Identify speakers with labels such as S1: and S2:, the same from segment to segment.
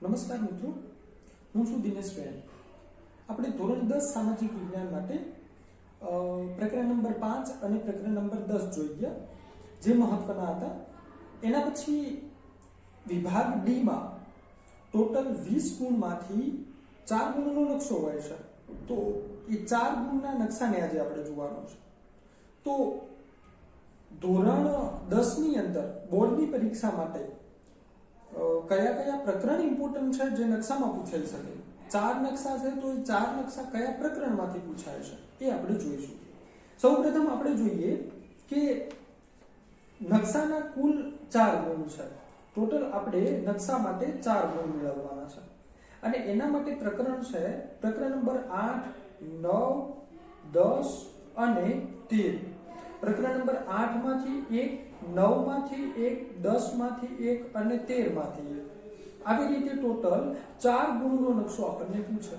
S1: નમસ્કાર મિત્રો, હું છું દિનેશ બેન. આપણે ધોરણ 10 સામાજિક વિજ્ઞાન માટે પ્રકરણ નંબર 5 અને પ્રકરણ નંબર 10 જોઈ ગયા, જે મહત્વના હતા. એના પછી વિભાગ ડી માં ટોટલ 20 ગુણમાંથી 4 ગુણનો નકશો હોય છે. તો એ 4 ગુણના નકશાને આજે આપણે જોવાનો છે. તો ધોરણ 10 ની અંદર બોર્ડની પરીક્ષા માટે કયા કયા પ્રકરણ ઇમ્પોર્ટન્ટ છે જે નકશામાં પૂછાઈ શકે. 4 નકશા છે, તો એ 4 નકશા કયા પ્રકરણમાંથી પૂછાય છે એ આપણે જોઈશું. સૌપ્રથમ આપણે જોઈએ કે નકશાના કુલ 4 ગુણ છે. ટોટલ આપણે નકશા માટે 4 ગુણ મેળવવાના છે અને એના માટે પ્રકરણ છે પ્રકરણ નંબર 8, 9, 10 અને 13. પ્રકરણ નંબર 8 માંથી 1, 9 માંથી 1, 10 માંથી 1 અને 13 માંથી 1. આવી રીતે ટોટલ 4 ગુણનો નકશો આપણને પૂછે.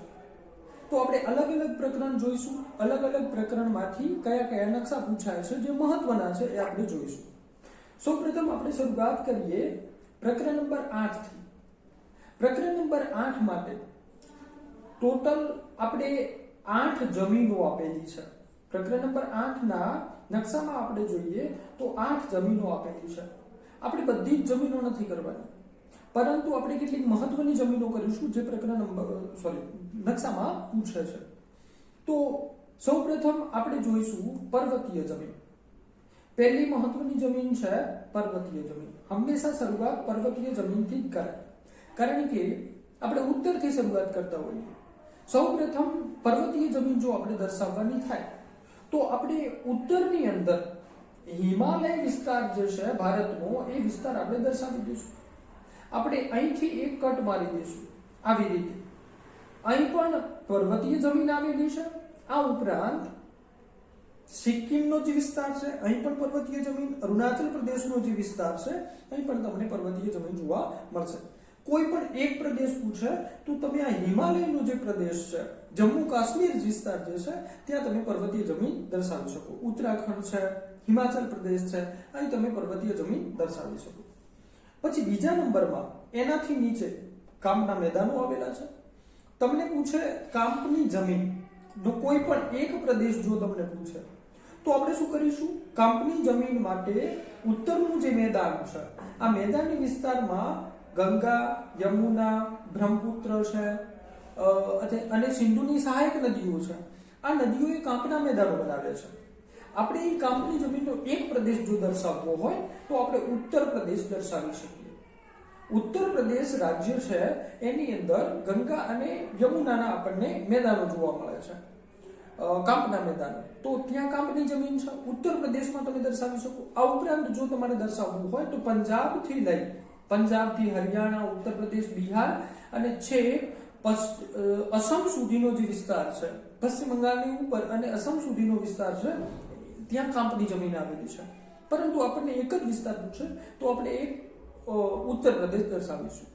S1: તો આપણે અલગ અલગ પ્રકરણ જોઈશું. અલગ અલગ પ્રકરણમાંથી કયા કયા નકશા પૂછાય છે જે મહત્વના છે એ આપણે જોઈશું. સૌપ્રથમ આપણે શરૂઆત કરીએ પ્રકરણ નંબર 8 થી. પ્રકરણ નંબર 8 માટે ટોટલ આપણે 8 જમીનો આપેલી છે. પ્રકરણ નંબર 8 ના નકશામાં આપણે જોઈએ તો 8 જમીનો આપેલી છે. આપણે બધી જ જમીનો નથી કરવાની, પરંતુ આપણે કેટલીક મહત્વની જમીનો કરીશું જે પ્રકરણ નકશામાં પૂછે છે. તો સૌપ્રથમ આપણે જોઈશું પર્વતીય જમીન. પહેલી મહત્વની જમીન છે પર્વતીય જમીન. હંમેશા શરૂઆત પર્વતીય જમીનથી જ કરાય, કારણ કે આપણે ઉત્તરથી શરૂઆત કરતા હોઈએ. સૌપ્રથમ પર્વતીય જમીન જો આપણે દર્શાવવાની થાય તો આપણે ઉત્તરની અંદર હિમાલય વિસ્તાર જે છે ભારતનો, એ વિસ્તાર આપણે દર્શાવી દઈશું. આપણે અહીંથી એક કટ મારી દઈશું આવી રીતે. અહીં પણ પર્વતીય જમીન આવેલી છે. આ ઉપરાંત સિક્કિમનો જે વિસ્તાર છે અહીં પણ પર્વતીય જમીન, અરુણાચલ પ્રદેશનો જે વિસ્તાર છે અહીં પણ તમને પર્વતીય જમીન જોવા મળશે. કોઈ પણ એક પ્રદેશ પૂછે તો તમે આ હિમાલયનો જે પ્રદેશ છે, જમ્મુ કાશ્મીર વિસ્તાર જે છે, ત્યાં તમે પર્વતીય જમીન દર્શાવી શકો. ઉત્તરાખંડ છે, હિમાચલ પ્રદેશ છે, અહીં તમે પર્વતીય જમીન દર્શાવી શકો. પછી બીજા નંબરમાં એનાથી નીચે કાંપના મેદાનો આવેલા છે. તમને પૂછે કાંપની જમીન, જો કોઈ પણ એક પ્રદેશ જો તમને પૂછે તો આપણે શું કરીશું? કાંપની જમીન માટે ઉત્તરનું જે મેદાન છે, આ મેદાની વિસ્તારમાં ગંગા, યમુના, બ્રહ્મપુત્ર છે અને સિંધુની સહાયક નદીઓ છે. આ નદીઓએ કાંપના મેદાનો બનાવે છે. આપણે એ કાંપની જમીનનો એક પ્રદેશ જો દર્શાવવો હોય તો આપણે ઉત્તર પ્રદેશ દર્શાવી શકીએ. ઉત્તર પ્રદેશ રાજ્ય છે, એની અંદર ગંગા અને યમુનાના આપણને મેદાનો જોવા મળે છે, કાંપના મેદાનો. તો ત્યાં કાંપની જમીન છે, ઉત્તર પ્રદેશમાં તમે દર્શાવી શકો. આ ઉપરાંત જો તમારે દર્શાવવું હોય તો પંજાબથી હરિયાણા, ઉત્તર પ્રદેશ, બિહાર અને છેક અસમ સુધીનો જે વિસ્તાર છે, પશ્ચિમ બંગાળની ઉપર અને અસમ સુધીનો વિસ્તાર છે, ત્યાં કાંપની જમીન આવેલી છે. પરંતુ આપણને એક જ વિસ્તાર પૂછે તો આપણે એક ઉત્તર પ્રદેશ દર્શાવીશું.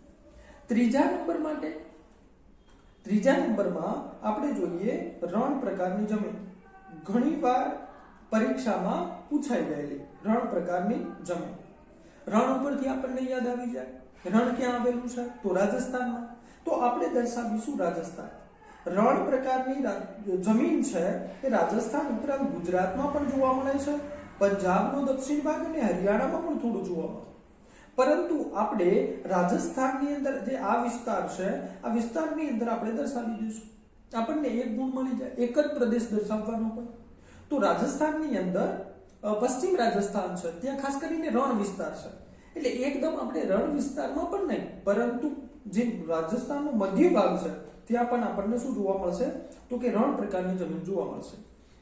S1: ત્રીજા નંબરમાં આપણે જોઈએ રણ પ્રકારની જમીન. ઘણીવાર પરીક્ષામાં પૂછાઈ ગયેલી રણ પ્રકારની જમીન. રણ ઉપરથી આપણને યાદ આવી જાય રણ ક્યાં આવેલું છે, તો રાજસ્થાનમાં. તો આપણે દર્શાવીશું રાજસ્થાન. રણ પ્રકારની જમીન છે એ રાજસ્થાન ઉપરાંત ગુજરાતમાં પણ જોવા મળે છે, પંજાબનો દક્ષિણ ભાગ અને હરિયાણામાં પણ થોડું જોવા મળે. પરંતુ આપણે રાજસ્થાનની અંદર જે આ વિસ્તાર છે, આ વિસ્તારની અંદર આપણે દર્શાવી દઈશું. આપણને એક ગુણ મળી જાય, એક જ પ્રદેશ દર્શાવવાનો હોય. તો રાજસ્થાનની અંદર પશ્ચિમ રાજસ્થાન છે, ત્યાં ખાસ કરીને રણ વિસ્તાર છે. એટલે એકદમ આપણે રણ વિસ્તારમાં પણ નહીં, પરંતુ જે રાજસ્થાનનો મધ્ય ભાગ છે ત્યાં પણ આપણને શું જોવા મળશે? તો કે રણ પ્રકારની જમીન જોવા મળશે.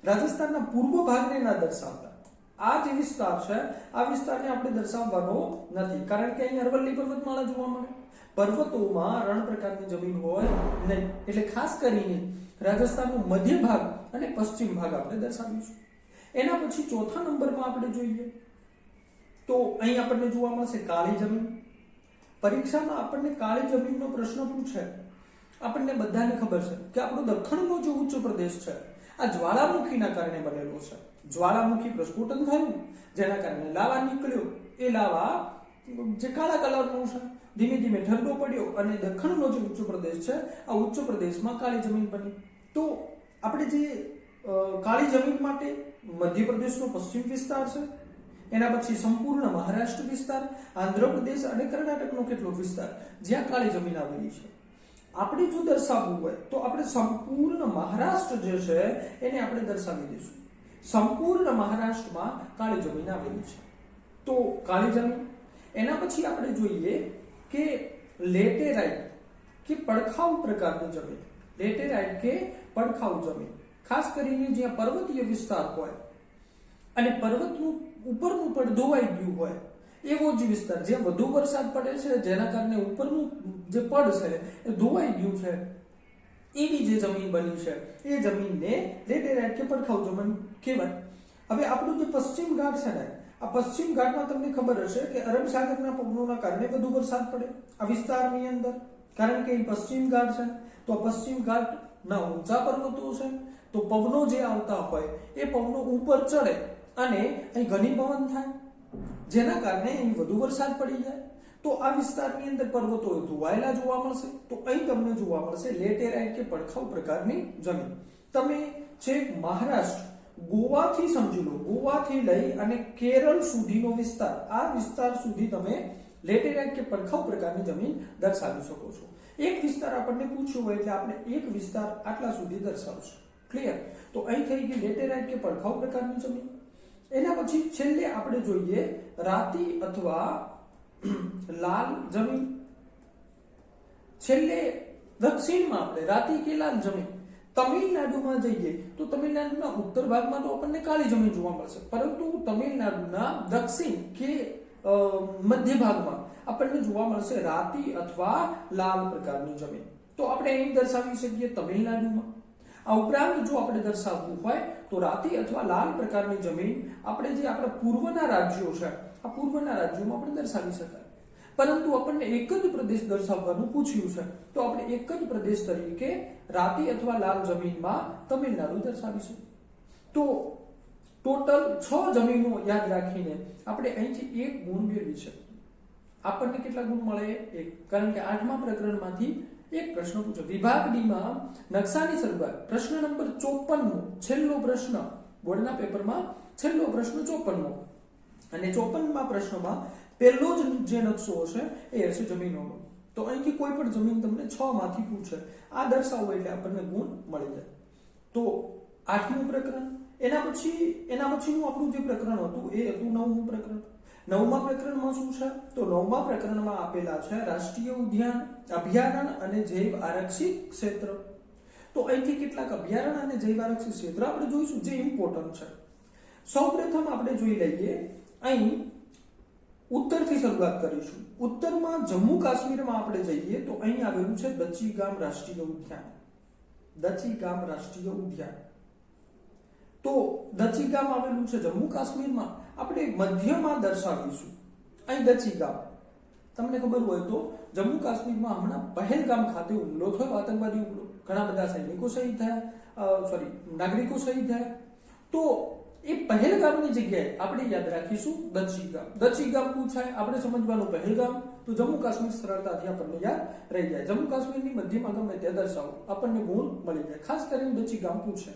S1: રાજસ્થાનના પૂર્વ ભાગને ના દર્શાવતા. આ જે વિસ્તાર છે, આ વિસ્તારને આપણે દર્શાવવાનો નથી, કારણ કે અહીં અરવલ્લી પર્વતમાળા જોવા મળે. પર્વતોમાં રણ પ્રકારની જમીન હોય નહીં. એટલે ખાસ કરીને રાજસ્થાનનો મધ્ય ભાગ અને પશ્ચિમ ભાગ આપણે દર્શાવીશું. એના પછી ચોથા નંબરમાં આપણે જોઈએ તો અહીં આપણને જોવા મળશે કાળી જમીન. પરીક્ષામાં આપણને કાળી જમીનનો પ્રશ્ન પૂછે. આપણને બધાને ખબર છે કે આપણો દક્ષિણનો જે ઉચ્ચ પ્રદેશ છે આ જ્વાળામુખીના કારણે બનેલો છે. જ્વાળામુખી પ્રસ્ફોટન થયું, જેના કારણે લાવા નીકળ્યો. એ લાવા જે કાળા કલરનું છે, ધીમે ધીમે ઠંડો પડ્યો અને દખણનો જે ઉચ્ચ પ્રદેશ છે આ ઉચ્ચ પ્રદેશમાં કાળી જમીન બની. તો આપણે જે કાળી જમીન માટે મધ્યપ્રદેશનો પશ્ચિમ વિસ્તાર છે, એના પછી સંપૂર્ણ મહારાષ્ટ્ર વિસ્તાર, આંધ્રપ્રદેશ અને કર્ણાટકનો કેટલો વિસ્તાર જ્યાં કાળી જમીન આવેલી છે. આપણે જો દર્શાવવું હોય તો આપણે સંપૂર્ણ મહારાષ્ટ્ર જે છે એને આપણે દર્શાવી દઈશું. સંપૂર્ણ મહારાષ્ટ્રમાં કાળી જમીન આવેલી છે. તો કાળી જમીન, એના પછી આપણે જોઈએ કે લેટેરાઇટ કે પડખાઉ પ્રકારની જમીન. લેટેરાઇટ કે પડખાઉ જમીન, ખાસ કરીને જ્યાં પર્વતીય વિસ્તાર હોય અને પર્વતનું ઉપરનું પડ ધોવાઈ ગયું હોય એવો જ વિસ્તાર, જ્યાં વધુ વરસાદ પડે છે જેના કારણે ઉપરનું જે પડ છે એ ધોવાઈ ગયું છે, એવી જે જમીન બની છે એ જમીનને લેટેરાઇટ કે પડખાઉ જમીન કહેવાય. હવે આપણું જે પશ્ચિમ ઘાટ છે ને, આ પશ્ચિમ ઘાટમાં તમને ખબર હશે કે અરબ સાગરના પવનોના કારણે વધુ વરસાદ પડે આ વિસ્તારની અંદર, કારણ કે એ પશ્ચિમ ઘાટ છે. તો પશ્ચિમ ઘાટના ઊંચા પર્વતો છે, તો પવનો જે આવતા હોય એ પવનો ઉપર ચડે અને અહીં ઘની પવન થાય, જેના કારણે અહીં વધુ વરસાદ પડી જાય. તો આ વિસ્તારની અંદર પર્વતો ધોવાયેલા જોવા મળશે. તો અહીં તમને જોવા મળશે લેટેરાઇટ કે પડખાઉ પ્રકારની જમીન. તમે છેક મહારાષ્ટ્ર, ગોવાથી સમજી લો, ગોવાથી લઈ અને કેરળ સુધીનો વિસ્તાર, આ વિસ્તાર સુધી તમે લેટેરાઇટ કે પડખાઉ પ્રકારની જમીન દર્શાવી શકો છો. એક વિસ્તાર આપણને પૂછ્યું હોય એટલે આપણે એક વિસ્તાર આટલા સુધી દર્શાવશું. ક્લિયર? તો અહીં થઈ ગઈ લેટેરાઇટ કે પડખાઉ પ્રકારની જમીન. એના પછી છેલ્લે આપણે જોઈએ રાતી અથવા લાલ જમીન. છેલ્લે દક્ષિણમાં આપણે રાતી કે લાલ જમીન. તમિલનાડુમાં જઈએ તો તમિલનાડુના ઉત્તર ભાગમાં તો આપણને કાળી જમીન જોવા મળશે, પરંતુ તમિલનાડુના દક્ષિણ કે મધ્ય ભાગમાં આપણને જોવા મળશે રાતી અથવા લાલ પ્રકારની જમીન. તો આપણે અહીં દર્શાવી શકીએ તમિલનાડુમાં. આ ઉપરાંત જો આપણે દર્શાવવું હોય તો રાતી અથવા લાલ પ્રકારની જમીન આપણે જે આપણા પૂર્વના રાજ્યો છે આ પૂર્વના રાજ્યોમાં આપણે દર્શાવી શકાય. પરંતુ આપણને એક જ પ્રદેશ દર્શાવવાનું પૂછ્યું છે તો આપણે એક જ પ્રદેશ તરીકે રાતી અથવા લાલ જમીનમાં તમિલનાડુ દર્શાવીશું. તો ટોટલ 6 જમીનો યાદ રાખીને આપણે અહીંથી એક ગુણ મેળવી શકીએ. આપણને કેટલા ગુણ મળે? 1. કારણ કે 8મા પ્રકરણમાંથી એક પ્રશ્ન પૂછો. વિભાગ ડી માં નકશાની શરૂઆત પ્રશ્ન નંબર 54મો છેલ્લો પ્રશ્ન, બોર્ડના પેપરમાં છેલ્લો પ્રશ્ન 54મો, અને 54મા પ્રશ્નમાં પહેલો જ જે નકશો હશે એ હશે જમીનોનો. તો અહીંથી કોઈ પણ જમીન તમને 6 માંથી પૂછે, આ દર્શાવો એટલે આપણને ગુણ મળી જાય. તો 8મું પ્રકરણ. એના પછીનું આપણું જે પ્રકરણ હતું એ હતું 9મું પ્રકરણ. 9મા પ્રકરણમાં શું છે? તો 9મા પ્રકરણમાં આપેલા છે રાષ્ટ્રીય ઉદ્યાન, અભયારણ્ય અને જૈવ આરક્ષિત ક્ષેત્ર. તો અહીંથી કેટલાક અભયારણ્ય અને જૈવ આરક્ષિત ક્ષેત્ર આપણે જોઈશું જે ઇમ્પોર્ટન્ટ છે. સૌપ્રથમ આપણે જોઈ લઈએ, અહીં ઉત્તરથી શરૂઆત કરીશું. ઉત્તરમાં જમ્મુ કાશ્મીરમાં આપણે જઈએ તો અહીં આવેલું છે દચીગામ રાષ્ટ્રીય ઉદ્યાન. દચીગામ રાષ્ટ્રીય ઉદ્યાન. તો દચીગામ આવેલું છે જમ્મુ કાશ્મીરમાં. આપણે મધ્યમાં દર્શાવીશું અહીં દચીગામ. તમને ખબર હોય તો જમ્મુ કાશ્મીરમાં હમણાં પહેલગામ ખાતે હુમલો થયો, આતંકવાદી હુમલો. ઘણા બધા સૈનિકો શહીદ થયા, નાગરિકો શહીદ થયા. તો એ પહેલગામની જગ્યાએ આપણે યાદ રાખીશું દચીગામ. દચીગામ પૂછાય, આપણે સમજવાનું પહેલગામ, તો જમ્મુ કાશ્મીર સરળતાથી આપણને યાદ રહી જાય. જમ્મુ કાશ્મીરની મધ્યમાં ગમે ત્યાં દર્શાવો, આપણને ગુણ મળી જાય. ખાસ કરીને દચીગામ પૂછે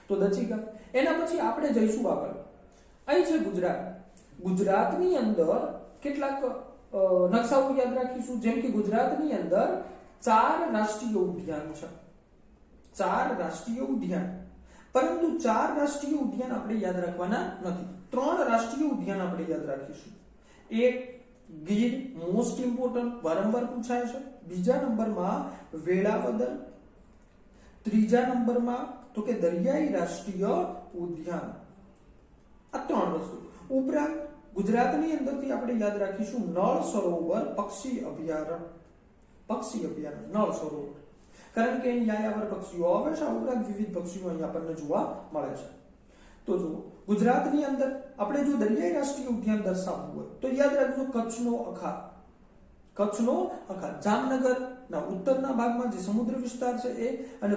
S1: તો દચીગામ. એના પછી આપણે જઈશું આગળ. અહીં છે ગુજરાત. ગુજરાતની અંદર કેટલાક નકશાઓ યાદ રાખીશું, જેમ કે ગુજરાતની અંદર 4 રાષ્ટ્રીય ઉદ્યાન છે. 4 રાષ્ટ્રીય ઉદ્યાન. પરંતુ 4 રાષ્ટ્રીય ઉદ્યાન આપણે યાદ રાખવાના નથી. 3 રાષ્ટ્રીય ઉદ્યાન આપણે યાદ રાખીશું. એક ગીર, મોસ્ટ ઇમ્પોર્ટન્ટ, વારંવાર પૂછાય છે. બીજા નંબરમાં વેળાવદર. ત્રીજા નંબરમાં તો કે દરિયાઈ રાષ્ટ્રીય ઉદ્યાન. આ 3 વસ્તુ. ઉપરાંત ગુજરાતની અંદરથી આપણે યાદ રાખીશું નળ સરોવર પક્ષી અભયારણ્ય. પક્ષી અભયારણ્ય નળ સરોવર, કારણ કે અહીં યાયાવર પક્ષીઓ આવે છે. ઉપરાંત વિવિધ પક્ષીઓ અહીં આપણને જોવા મળે છે. તો જુઓ, ગુજરાતની અંદર આપણે જો દરિયાઈ રાષ્ટ્રીય ઉદ્યાન દર્શાવવું હોય તો યાદ રાખજો કચ્છનો અખાત. કચ્છનો અખાત જામનગરના ઉત્તરના ભાગમાં જે સમુદ્ર વિસ્તાર છે એ, અને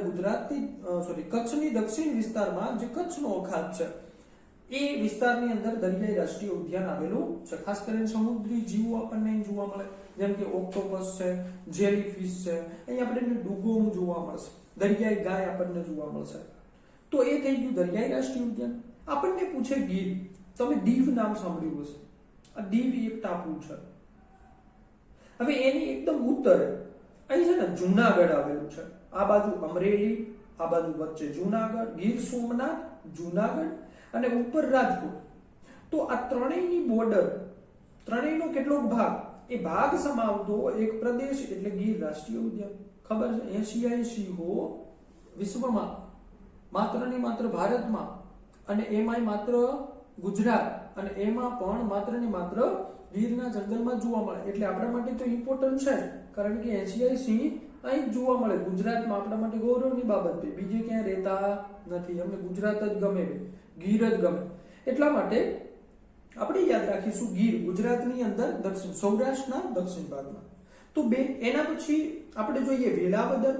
S1: કચ્છની દક્ષિણ વિસ્તારમાં જે કચ્છનો અખાત છે એ વિસ્તારની અંદર દરિયાઈ રાષ્ટ્રીય ઉદ્યાન આવેલું છે. ખાસ કરીને સમુદ્રી જીવો આપણને અહીં જોવા મળે, જેમ કે ઓક્ટોપસ છે, જેલીફિશ છે. અહીં આપણને ડુગોંગ જોવા મળશે, દરિયાઈ ગાય આપણને જોવા મળશે. તો એ થઈ ગયું દરિયાઈ રાષ્ટ્રીય ઉદ્યાન. આપણને પૂછે ગીર, તમે દીવ નામ સાંભળ્યું હશે. આ દીવ એક ટાપુ છે. હવે એની એકદમ ઉત્તરે અહીં છે ને જુનાગઢ આવેલું છે. આ બાજુ અમરેલી, આ બાજુ વચ્ચે જુનાગઢ, ગીર સોમનાથ, જુનાગઢ અને ઉપર રાજકોટ. તો આ ત્રણેયની બોર્ડર, ત્રણેયનો કેટલોક ભાગ, એ ભાગ સમાવતો એક પ્રદેશ એટલે ગીર રાષ્ટ્રીય ઉદ્યાન. ખબર છે, એશિયાઈ સિંહો વિશ્વમાં માત્ર ને માત્ર ભારતમાં, અને એમાંય માત્ર ગુજરાત, અને એમાં પણ માત્ર ને માત્ર ગીરના જંગલમાં જોવા મળે. એટલે આપણા માટે તો ઇમ્પોર્ટન્ટ છે, કારણ કે એશિયાઈ સિંહ અહીં જોવા મળે ગુજરાતમાં. આપણા માટે ગૌરવની બાબત છે. બીજે ક્યાંય રહેતા નથી. અમને ગુજરાત જ ગમે, ગીર જ ગમે. એટલા માટે આપણે યાદ રાખીશું ગીર ગુજરાતની અંદર દક્ષિણ, સૌરાષ્ટ્રના દક્ષિણ ભાગમાં. તો એના પછી આપણે જોઈએ વેળાવદર.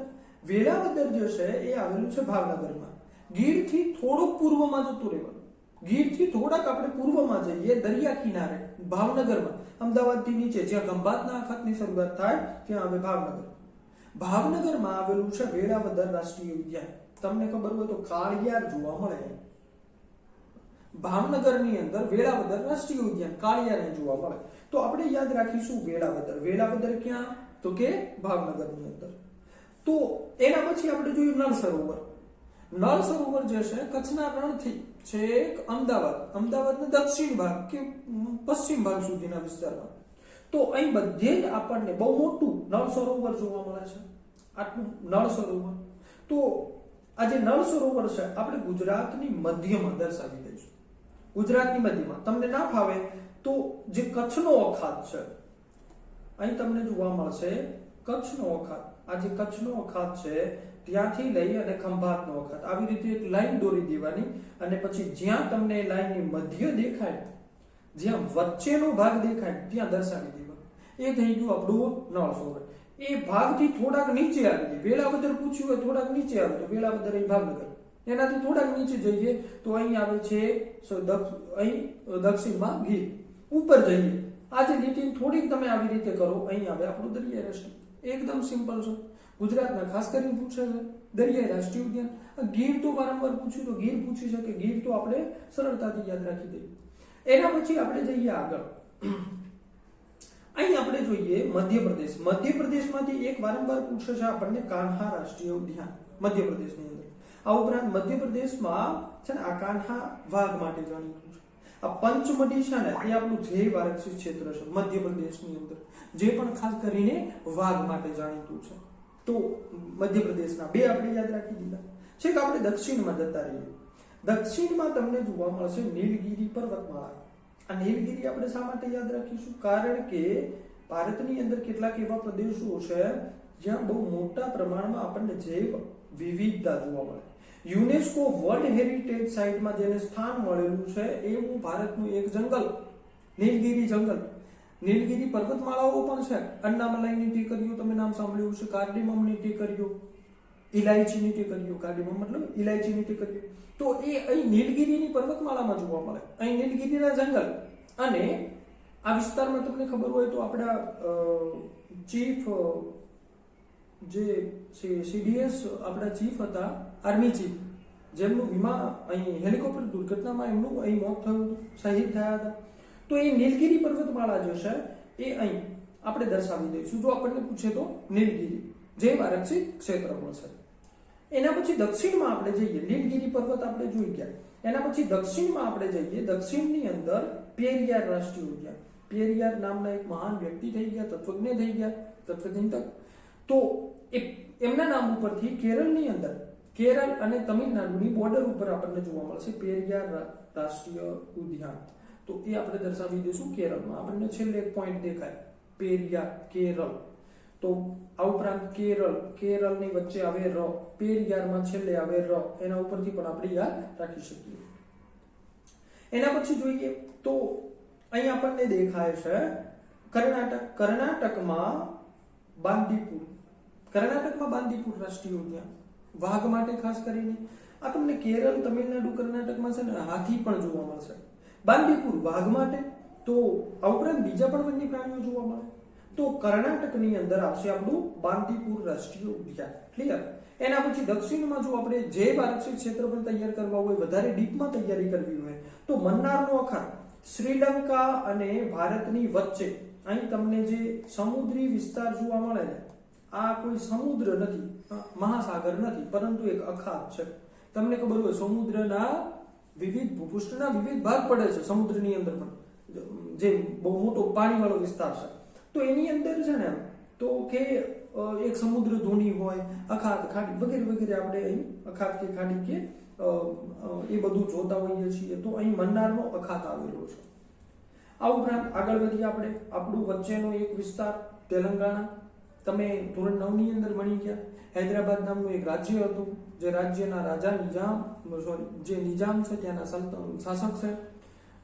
S1: વેળાવદર જે છે એ આવેલું છે ભાવનગરમાં. ગીરથી થોડુંક પૂર્વમાં જતું રહેવાનું. ગીરથી થોડાક આપણે પૂર્વમાં જઈએ દરિયા કિનારે ભાવનગરમાં, અમદાવાદથી નીચે જ્યાં ખંભાતના અખાતની શરૂઆત થાય ત્યાં આવે ભાવનગર. ભાવનગરમાં આવેલું છે વેળાવદર રાષ્ટ્રીય ઉદ્યાન. તમને ખબર હોય તો કાળિયાર જોવા મળે. ભાવનગરની અંદર વેળાવદર રાષ્ટ્રીય ઉદ્યાન, કાળિયાર જોવા મળે. તો આપણે યાદ રાખીશું વેળાવદર. વેળાવદર ક્યાં? તો કે ભાવનગરની અંદર. તો એના પછી આપણે જોયું નળ સરોવર. નળ સરોવર જે છે કચ્છના રણથી છેક અમદાવાદ, અમદાવાદના દક્ષિણ ભાગ કે પશ્ચિમ ભાગ સુધીના વિસ્તારમાં. તો અહીં બધે જ આપણને બહુ મોટું નળ સરોવર જોવા મળે છે. આટલું નળ સરોવર. તો આ જે નળ સરોવર છે આપણે ગુજરાતની મધ્યમાં દર્શાવી દઈશું. ગુજરાતની મધ્યમાં. તમને ના ફાવે તો જે કચ્છનો અખાત છે અહીં તમને જોવા મળશે કચ્છનો અખાત. આ જે કચ્છનો અખાત છે ત્યાંથી લઈ અને ખંભાતનો અખાત, આવી રીતે એક લાઈન દોરી દેવાની, અને પછી જ્યાં તમને લાઈનની મધ્ય દેખાય, જ્યાં વચ્ચેનો ભાગ દેખાય ત્યાં દર્શાવી દેવાનું. એ થઈ ગયું આપણું નળ સરોવર. એ ભાગથી થોડાક નીચે આવી જાય. વેળાવદર પૂછ્યું હોય થોડાક નીચે આવે તો વેળાવદર અહીં ભાવનગર. એનાથી થોડાક નીચે જઈએ તો અહીં આવે છે અહીં દક્ષિણમાં ગીર. ઉપર જઈએ આ જે લીટી થોડીક તમે આવી રીતે કરો, અહીં આવે આપણું દરિયાઈ રાષ્ટ્રીય. એકદમ સિમ્પલ છે. ગુજરાતના ખાસ કરીને પૂછે છે દરિયાઈ રાષ્ટ્રીય ઉદ્યાન. ગીર તો વારંવાર પૂછ્યું તો ગીર પૂછી શકે. ગીર તો આપણે સરળતાથી યાદ રાખી દઈએ. એના પછી આપણે જઈએ આગળ. અહીં આપણે જોઈએ મધ્યપ્રદેશ. મધ્યપ્રદેશમાંથી એક વારંવાર પૂછે છે આપણને કાન્હા રાષ્ટ્રીય ઉદ્યાન મધ્યપ્રદેશની અંદર. આ ઉપરાંત મધ્યપ્રદેશમાં છે ને આ કાન્હા વાઘ માટે જાણીતું છે. આ પંચમઢી છે ને એ આપણું જૈવ આરક્ષિત ક્ષેત્ર છે મધ્યપ્રદેશની અંદર, જે પણ ખાસ કરીને વાઘ માટે જાણીતું છે. તો મધ્યપ્રદેશના બે આપણે યાદ રાખી દીધા. છેક આપણે દક્ષિણમાં જતા રહીએ. દક્ષિણમાં તમને જોવા મળશે નીલગિરી પર્વતમાળા. આ નીલગિરી આપણે શા માટે યાદ રાખીશું? કારણ કે ભારતની અંદર કેટલાક એવા પ્રદેશો છે જ્યાં બહુ મોટા પ્રમાણમાં આપણને જૈવ વિવિધતા જોવા મળે. યુનેસ્કો વર્લ્ડ હેરિટેજ સાઇટમાં જેને સ્થાન મળેલું છે એવું ભારતનું એક જંગલ, નીલગિરી જંગલ. નીલગિરી પર્વતમાળાઓ પણ છે. અન્નામલાઈની ટેકરીઓ તમે નામ સાંભળ્યું છે, કાર્ડિમમની ટેકરીઓ, ઇલાયચીની ટેકરીઓ. કાર્ડિમમ મતલબ ઇલાયચીની ટેકરીઓ. તો એ અહીં નીલગિરીની પર્વતમાળામાં જોવા મળે. અહીં નીલગિરીના જંગલ. અને આ વિસ્તારમાં તમને ખબર હોય તો આપણા ચીફ જે સીડીએસ આપણા ચીફ હતા, આર્મી ચીફ, જેમનું વિમાન અહીં હેલિકોપ્ટર દુર્ઘટનામાં એમનું અહીં મોત થયું, શહીદ થયા હતા. તો એ નીલગિરી પર્વતમાળા જે છે એ અહીં આપણે દર્શાવી દઈશું. જો આપણને પૂછે તો નીલગિરી જૈવ આરક્ષિત ક્ષેત્ર પણ છે. એના પછી દક્ષિણમાં આપણે જઈએ. નીલગિરી પર્વત આપણે જોઈ ગયા. એના પછી દક્ષિણમાં આપણે જઈએ. દક્ષિણની અંદર પેરિયાર રાષ્ટ્રીય ઉદ્યાન. પેરિયાર નામના એક મહાન વ્યક્તિ થઈ ગયા, તત્વજ્ઞ થઈ ગયા, તત્વચિંતક. તો એમના નામ ઉપરથી કેરળની અંદર, કેરળ અને તમિલનાડુની બોર્ડર ઉપર આપણને જોવા મળશે પેરિયાર રાષ્ટ્રીય ઉદ્યાન. તો એ આપણે દર્શાવી દઈશું કેરળમાં. આપણને છેલ્લે એક પોઈન્ટ દેખાય પેરિયાર, કેરળ. તો આ ઉપરાંત કેરળની વચ્ચે આવે ર, પેરિયારમાં છેલ્લે આવે ર. એના ઉપરથી પણ આપણે યાદ રાખી શકીએ. એના પછી જોઈએ તો અહીં આપણને દેખાય છે કર્ણાટક. કર્ણાટકમાં બાંદીપુર રાષ્ટ્રીય ઉદ્યાન વાઘ માટે ખાસ કરીને. આ તમને કેરળ, તમિલનાડુ, કર્ણાટકમાં છે ને હાથી પણ જોવા મળશે. બાંદીપુર વાઘ માટે. તો આ ઉપરાંત બીજા પણ વન્ય પ્રાણીઓ જોવા મળે. તો કર્ણાટકની અંદર આવશે આપણું બાંદીપુર રાષ્ટ્રીય ઉદ્યાન. ક્લિયર? એના પછી દક્ષિણમાં જો આપણે જૈવ આરક્ષિત ક્ષેત્ર પણ તૈયાર કરવા હોય, વધારે ડીપમાં તૈયારી કરવી હોય, તો મન્નારનો અખાત શ્રીલંકા અને ભારતની વચ્ચે. અહીં તમને જે સમુદ્રી વિસ્તાર જોવા મળે ને, આ કોઈ સમુદ્ર નથી, મહાસાગર નથી, પરંતુ એક અખાત છે. તમને ખબર હોય સમુદ્રના વિવિધ ભૂપૃષ્ઠના વિવિધ ભાગ પડે છે સમુદ્રની અંદર પણ, જે બહુ મોટો પાણીવાળો વિસ્તાર છે. તો એની અંદર છે ને તો કે એક સમુદ્ર ધોની હોય, અખાત, ખાડી વગેરે વગેરે આપણે અહીં અખાત કે ખાડી કે એ બધું જોતા હોઈએ છીએ. તો અહીં મન્નારનો અખાત આવેલો છે. આ ઉપરાંત આગળ વધીએ આપણે. આપણું વચ્ચેનો એક વિસ્તાર તેલંગાણા. તમે ધોરણ 9 ની અંદર ભણી ગયા. હૈદરાબાદ નામનું એક રાજ્ય હતું, જે રાજ્યના રાજા નિજામ છે ત્યાંના શાસક છે.